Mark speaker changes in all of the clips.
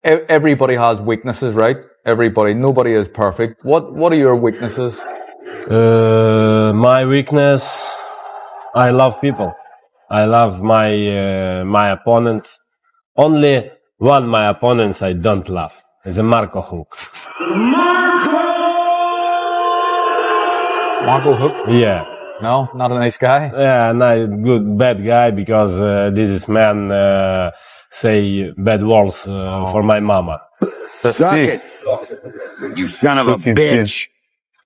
Speaker 1: Everybody has weaknesses, right? Nobody is perfect. What are your weaknesses?
Speaker 2: My weakness, I love people. I love my opponent. Only one my opponents I don't love. It's a Marco Huck.
Speaker 1: Marco Huck?
Speaker 2: Yeah.
Speaker 1: No, not a nice guy.
Speaker 2: Yeah, not good, bad guy because this man say bad words for my mama.
Speaker 3: Suck it, you son of a bitch.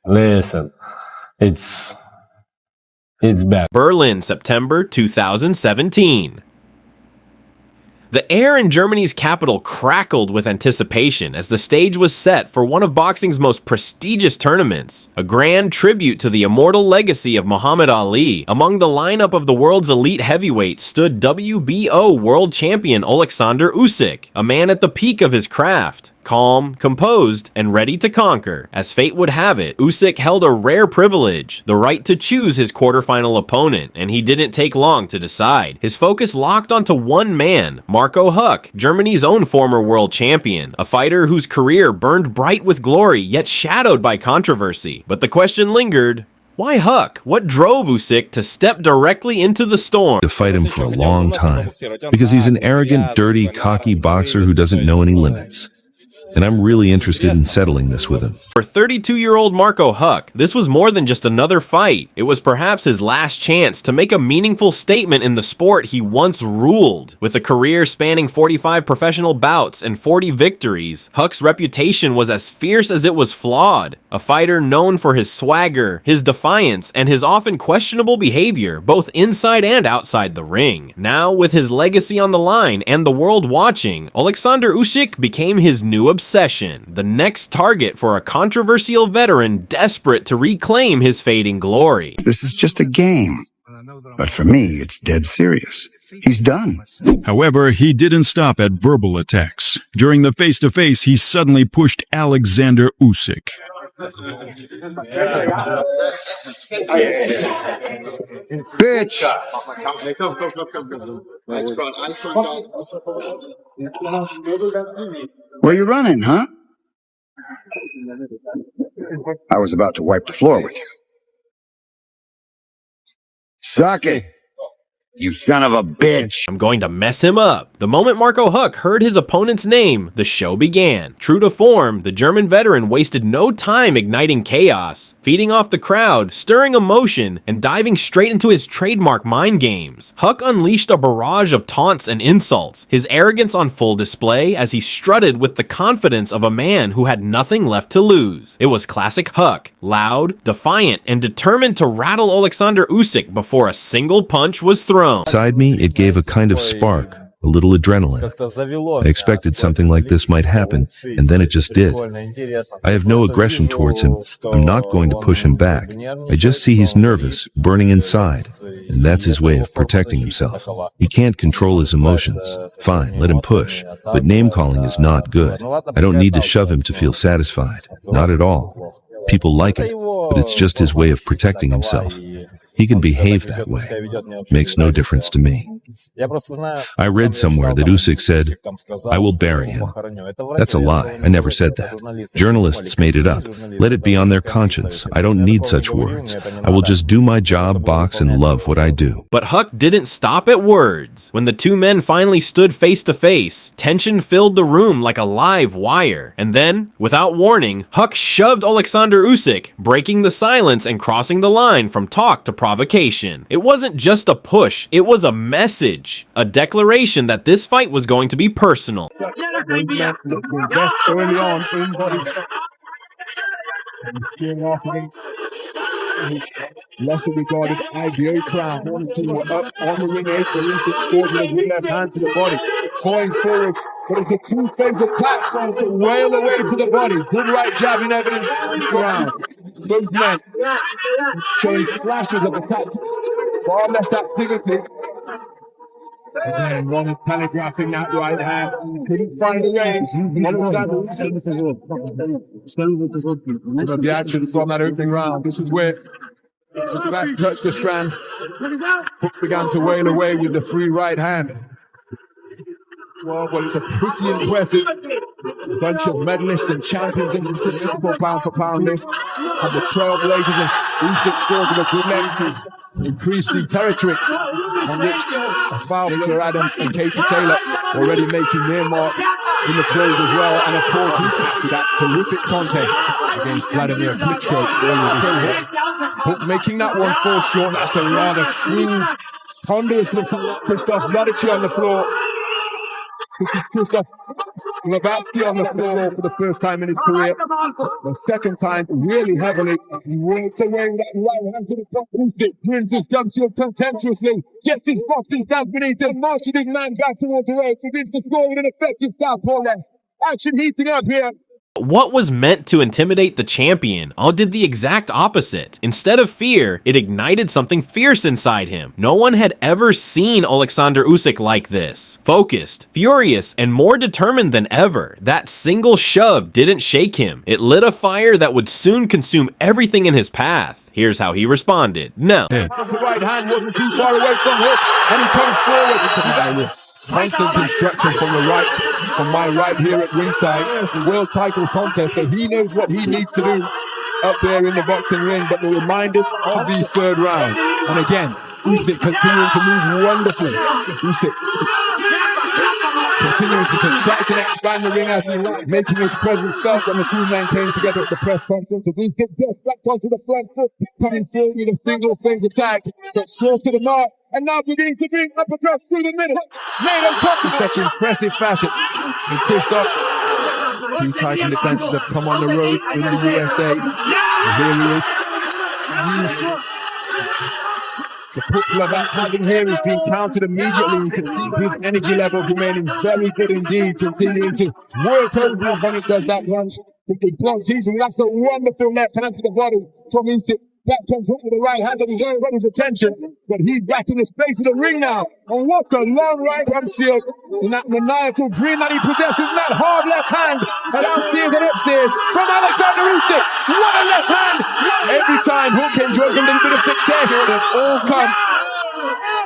Speaker 2: Listen, it's bad.
Speaker 4: Berlin, September 2017. The air in Germany's capital crackled with anticipation as the stage was set for one of boxing's most prestigious tournaments, a grand tribute to the immortal legacy of Muhammad Ali. Among the lineup of the world's elite heavyweights stood WBO world champion Oleksandr Usyk, a man at the peak of his craft. Calm, composed, and ready to conquer. As fate would have it, Usyk held a rare privilege, the right to choose his quarterfinal opponent, and he didn't take long to decide. His focus locked onto one man, Marco Huck, Germany's own former world champion, a fighter whose career burned bright with glory yet shadowed by controversy. But the question lingered, why Huck? What drove Usyk to step directly into the storm?
Speaker 5: To fight him for a long time, because he's an arrogant, dirty, cocky boxer who doesn't know any limits. And I'm really interested in settling this with him.
Speaker 4: For 32-year-old Marco Huck, this was more than just another fight. It was perhaps his last chance to make a meaningful statement in the sport he once ruled. With a career spanning 45 professional bouts and 40 victories, Huck's reputation was as fierce as it was flawed. A fighter known for his swagger, his defiance, and his often questionable behavior, both inside and outside the ring. Now, with his legacy on the line and the world watching, Oleksandr Usyk became his new obsession, the next target for a controversial veteran desperate to reclaim his fading glory.
Speaker 3: This is just a game, but for me, it's dead serious. He's done.
Speaker 6: However, he didn't stop at verbal attacks. During the face-to-face, he suddenly pushed Alexander Usyk.
Speaker 3: Bitch! Where you running, huh? I was about to wipe the floor with you. Suck it, you son of a bitch.
Speaker 4: I'm going to mess him up. The moment Marco Huck heard his opponent's name, the show began. True to form, the German veteran wasted no time igniting chaos, feeding off the crowd, stirring emotion, and diving straight into his trademark mind games. Huck unleashed a barrage of taunts and insults, his arrogance on full display as he strutted with the confidence of a man who had nothing left to lose. It was classic Huck, loud, defiant, and determined to rattle Oleksandr Usyk before a single punch was thrown.
Speaker 5: Inside me, it gave a kind of spark, a little adrenaline. I expected something like this might happen, and then it just did. I have no aggression towards him. I'm not going to push him back. I just see he's nervous, burning inside, and that's his way of protecting himself. He can't control his emotions. Fine, let him push, but name-calling is not good. I don't need to shove him to feel satisfied. Not at all. People like it, but it's just his way of protecting himself. He can behave that way. Makes no difference to me. I read somewhere that Usyk said, I will bury him. That's a lie. I never said that. Journalists made it up. Let it be on their conscience. I don't need such words. I will just do my job, box, and love what I do.
Speaker 4: But Huck didn't stop at words. When the two men finally stood face to face, tension filled the room like a live wire. And then, without warning, Huck shoved Oleksandr Usyk, breaking the silence and crossing the line from talk to provocation. It wasn't just a push, it was a message, a declaration that this fight was going to be personal.
Speaker 7: Lesser regarded IBO crown. One team were up on the ring apron. Usyk scored with a left hand to the body. Going forward, but it's a two-phase attack trying to wail away to the body. Good right jab in evidence. Ground. Both men showing flashes of attack. Far less activity. Again, Ronald telegraphing that right hand. Couldn't find the range. Some of the action from that opening round. This is where the back touched the strand. Huck began to wail away with the free right hand. Well, it's a pretty impressive A bunch of medalists and champions in the statistical pound-for-pound list. And the trailblazers as Usyk scored with a good length to increase the territory on which a foul for Adams and Katie Taylor already making their mark in the close as well. And of course, after that terrific contest against Vladimir Klitschko earlier this year. Huck making that one fall short. That's a rather cruel, ponderous looking Krzysztof Vladici on the floor. Krzysztof Lavatsky on the floor for the first time in his career. The second time, really heavily. He works away with that right hand to the top. Usyk brings his gun shield contemptuously, gets his boxing stance beneath him, marches his man back towards the ropes, begins to score with an effective southpaw left. Action heating up here.
Speaker 4: What was meant to intimidate the champion all did the exact opposite. Instead of fear, it ignited something fierce inside him. No one had ever seen Oleksandr Usyk like this. Focused, furious, and more determined than ever. That single shove didn't shake him. It lit a fire that would soon consume everything in his path. Here's how he responded. No.
Speaker 7: The right hand wasn't too far away from Huck, and he comes forward. Constant instruction from the right, from my right here at ringside. It's the world title contest, so he knows what he needs to do up there in the boxing ring. But the reminders of the third round. And again, Usyk continuing to move wonderfully. Usyk continuing to contract and expand the ring as he likes, making his presence felt, and the two men came together at the press conference. As Usyk gets back onto the front foot, coming through with a single phase attack, but short to the mark. And now beginning to bring uppercuts through the middle. Made uncomfortable. In such impressive fashion. And Krzysztof, two title defenses have come on the road in the USA. And here he is. The put that's having here is being counted immediately. You can see his energy level remaining very good indeed. Continuing to work over when he does that punch. That's a wonderful left hand to the body from Usyk. Back comes Huck with the right hand that he's already got his attention, but he's back in the space of the ring now. And what a long right hand shield in that maniacal grin that he possesses, and that hard left hand, and downstairs and upstairs from Oleksandr Usyk. What a left hand! Every time Huck enjoys a little bit of success, it all comes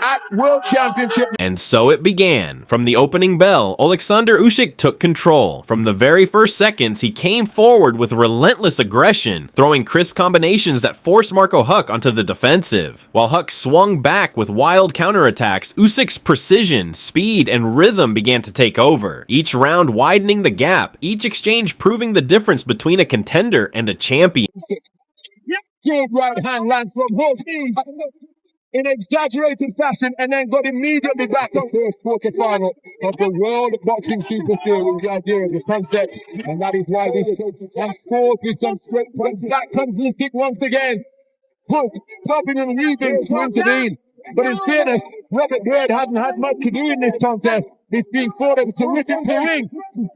Speaker 7: at World Championship.
Speaker 4: And so it began. From the opening bell, Oleksandr Usyk took control. From the very first seconds, he came forward with relentless aggression, throwing crisp combinations that forced Marco Huck onto the defensive. While Huck swung back with wild counterattacks, Usyk's precision, speed, and rhythm began to take over, each round widening the gap, each exchange proving the difference between a contender and a champion.
Speaker 7: Good right hand lands from Huck in exaggerated fashion, and then got immediately back to the first quarterfinal of the World Boxing Super Series. The idea of the concept, and that is why this and scored with some straight points. Back comes Usyk once again. Huck popping and weaving to intervene. But in fairness, Robert Byrd hadn't had much to do in this contest. It's being fought at a terrific ring.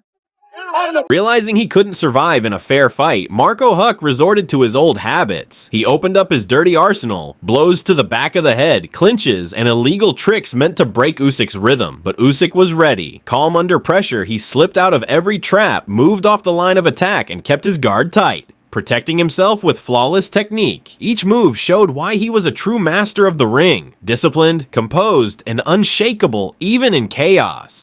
Speaker 4: Realizing he couldn't survive in a fair fight, Marco Huck resorted to his old habits. He opened up his dirty arsenal, blows to the back of the head, clinches, and illegal tricks meant to break Usyk's rhythm. But Usyk was ready. Calm under pressure, he slipped out of every trap, moved off the line of attack, and kept his guard tight, protecting himself with flawless technique. Each move showed why he was a true master of the ring, disciplined, composed, and unshakable even in chaos.